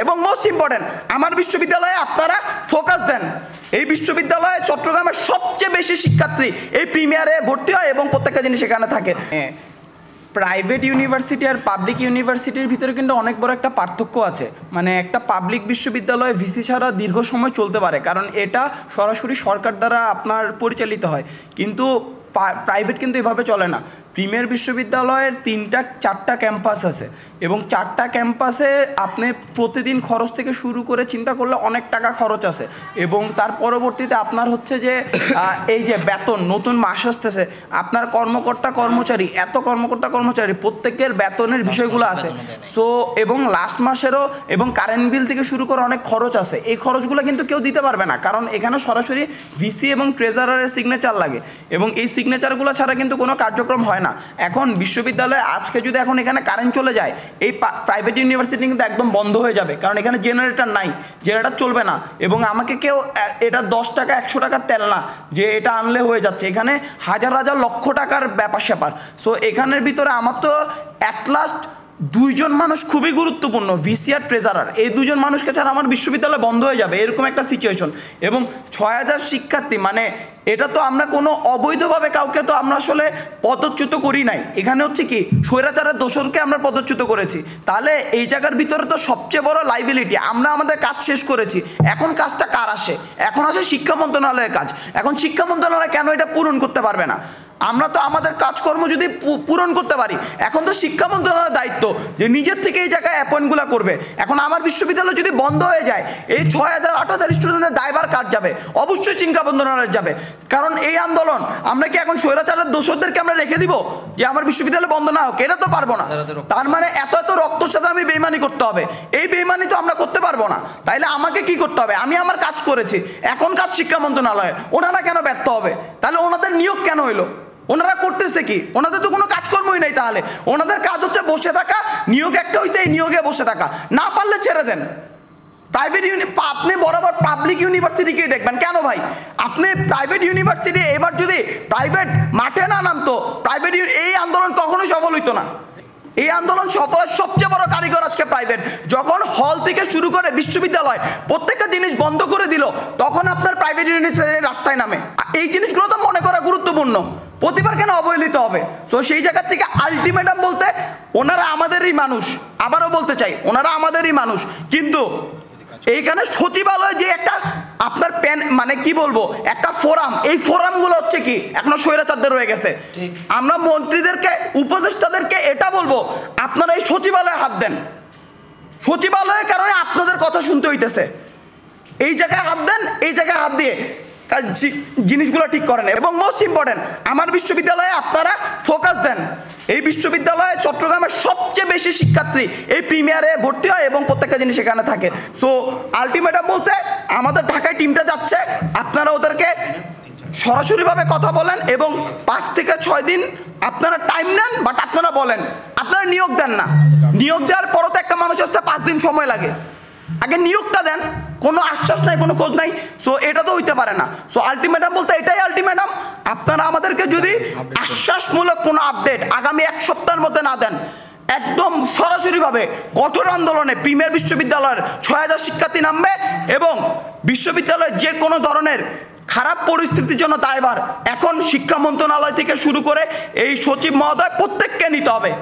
এবং most important আমার বিশ্ববিদ্যালয়ে আপনারা ফোকাস দেন। এই বিশ্ববিদ্যালয়ে চট্টগ্রামের সবচেয়ে বেশি শিক্ষার্থী এই প্রিমিয়ারে ভর্তি হয় এবং প্রত্যেকটা জিনিস এখানে থাকে। প্রাইভেট ইউনিভার্সিটি আর পাবলিক ইউনিভার্সিটির ভিতরে কিন্তু অনেক বড় একটা পার্থক্য আছে। মানে একটা পাবলিক বিশ্ববিদ্যালয়ে ভিসি ছাড়া দীর্ঘ সময় চলতে পারে, কারণ এটা সরাসরি সরকার দ্বারা আপনার পরিচালিত হয়, কিন্তু প্রাইভেট কিন্তু এভাবে চলে না। প্রিমিয়ার বিশ্ববিদ্যালয়ের 3-4টা ক্যাম্পাস আছে এবং 4টা ক্যাম্পাসে আপনি প্রতিদিন খরচ থেকে শুরু করে চিন্তা করলে অনেক টাকা খরচ আছে, এবং তার পরবর্তীতে আপনার হচ্ছে যে এই যে বেতন, নতুন মাস আসতেছে, আপনার কর্মকর্তা কর্মচারী প্রত্যেকের বেতনের বিষয়গুলো আছে। সো এবং লাস্ট মাসেরও এবং কারেন্ট বিল থেকে শুরু করে অনেক খরচ আছে। এই খরচগুলো কিন্তু কেউ দিতে পারবে না, কারণ এখানে সরাসরি ভিসি এবং ট্রেজারারের সিগনেচার লাগে, এবং এই সিগনেচারগুলো ছাড়া কিন্তু কোনো কার্যক্রম হয় না। এখন বিশ্ববিদ্যালয়ে আজকে যদি এখন এখানে কারেন্ট চলে যায়, এই প্রাইভেট ইউনিভার্সিটি কিন্তু একদম বন্ধ হয়ে যাবে, কারণ এখানে জেনারেটর নাই, জেনারেটর চলবে না। এবং আমাকে কেউ এটা 10 টাকা 100 টাকার তেল না যে এটা আনলে হয়ে যাচ্ছে, এখানে হাজার হাজার লক্ষ টাকার ব্যাপার স্যাপার। সো এখানের ভিতরে আমার তো অ্যাটলাস্ট 2 জন মানুষ খুবই গুরুত্বপূর্ণ, ভিসি আর ট্রেজারার। এই 2 জন মানুষকে ছাড়া আমার বিশ্ববিদ্যালয় বন্ধ হয়ে যাবে, এরকম একটা সিচুয়েশন। এবং 6000 শিক্ষার্থী, মানে এটা তো আমরা কোনো অবৈধভাবে কাউকে তো আমরা আসলে পদচ্যুত করি নাই। এখানে হচ্ছে কি স্বৈরাচারের দোষরকে আমরা পদচ্যুত করেছি। তাহলে এই জায়গার ভিতরে তো সবচেয়ে বড় লাইবিলিটি, আমরা আমাদের কাজ শেষ করেছি, এখন কাজটা কার আসে? এখন আসে শিক্ষা মন্ত্রণালয়ের কাজ। এখন শিক্ষা মন্ত্রণালয় কেন এটা পূরণ করতে পারবে না? আমরা তো আমাদের কাজকর্ম যদি পূরণ করতে পারি, এখন তো শিক্ষা মন্ত্রণালয়ের দায়িত্ব যে নিজের থেকে এই জায়গায় অ্যাপয়েন্টগুলো করবে। এখন আমার বিশ্ববিদ্যালয় যদি বন্ধ হয়ে যায়, এই 6000-8000 স্টুডেন্টের দায়ভার কার যাবে? অবশ্যই শিক্ষা মন্ত্রণালয় যাবে, কারণ এই আন্দোলন আমরা কি এখন স্বৈরাচারের দোষরদেরকে আমরা রেখে দিব যে আমার বিশ্ববিদ্যালয় বন্ধ না হোক? এটা তো পারবো না। তার মানে এত রক্তর সাথে আমি বেইমানি করতে হবে, এই বেইমানি তো আমরা করতে পারবো না। তাইলে আমাকে কি করতে হবে? আমি আমার কাজ করেছি, এখন কাজ শিক্ষা মন্ত্রণালয়ের। ওনারা কেন ব্যর্থ হবে? তাহলে ওনাদের নিয়োগ কেন হইলো? ওনারা করতেছে কি? ওনাদের তো কোনো কাজকর্মই নেই। তাহলে ওনাদের কাজ হচ্ছে বসে থাকা, নিয়োগ একটা হয়েছে, এই নিয়োগে বসে থাকা। না পারলে ছেড়ে দেন। আপনি বরাবর পাবলিক ইউনিভার্সিটিকেই দেখবেন কেন ভাই? আপনি প্রাইভেট ইউনিভার্সিটি এবার যদি প্রাইভেট মাঠে না নামতো, এই আন্দোলন কখনোই সফল হইতো না। এই আন্দোলন সফলের সবচেয়ে বড় কারিগর আজকে প্রাইভেট। যখন হল থেকে শুরু করে বিশ্ববিদ্যালয় প্রত্যেকটা জিনিস বন্ধ করে দিল, তখন আপনার প্রাইভেট ইউনিভার্সিটি রাস্তায় নামে। এই জিনিসগুলো তো মনে করা গুরুত্বপূর্ণ, প্রতিবার কেন অবহেলিত হবে? সো সেই জায়গা থেকে আলটিমেটাম বলতে ওনারা আমাদেরই মানুষ, আবারও বলতে চাই ওনারা আমাদেরই মানুষ, কিন্তু এইখানে সচিবালয় যে একটা আপনার মানে কি বলবো, একটা ফোরাম, এই ফোরামগুলো হচ্ছে কি এখনো স্বৈরাচারদের রয়ে গেছে। আমরা মন্ত্রীদেরকে, উপদেষ্টাদেরকে এটা বলবো, আপনারা এই সচিবালয়ে হাত দেন। সচিবালয়ের কারণে আপনাদের কথা শুনতে হইতেছে। এই জায়গায় হাত দেন, এই জায়গায় হাত দিয়ে জিনিসগুলো ঠিক করেন। এবং মোস্ট ইম্পর্টেন্ট আমার বিশ্ববিদ্যালয়ে আপনারা ফোকাস দেন। এই বিশ্ববিদ্যালয়ে চট্টগ্রামের সবচেয়ে বেশি শিক্ষার্থী এই প্রিমিয়ারে ভর্তি হয় এবং প্রত্যেকটা জিনিস এখানে থাকে। সো আলটিমেটাম বলতে আমাদের ঢাকায় টিমটা যাচ্ছে, আপনারা ওদেরকে সরাসরিভাবে কথা বলেন এবং 5 থেকে 6 দিন আপনারা টাইম নেন, বাট আপনারা বলেন, আপনারা নিয়োগ দেন না। নিয়োগ দেওয়ার পরও তো একটা মানুষ আসতে 5 দিন সময় লাগে। আগে নিয়োগটা দেন, কোনো আশ্বাস নাই, কোনো খোঁজ নাই। সো এটা তো হইতে পারে না। সো আলটিমেটাম বলতে এটাই আলটিমেটাম, আপনারা আমাদেরকে যদি আশ্বাসমূলক কোনো আপডেট আগামী 1 সপ্তাহের মধ্যে না দেন, একদম সরাসরিভাবে কঠোর আন্দোলনে প্রিমিয়ার বিশ্ববিদ্যালয়ের 6000 শিক্ষার্থী নামবে এবং বিশ্ববিদ্যালয়ের যে কোনো ধরনের খারাপ পরিস্থিতির জন্য দায়ভার এখন শিক্ষা মন্ত্রণালয় থেকে শুরু করে এই সচিব মহোদয় প্রত্যেককে নিতে হবে।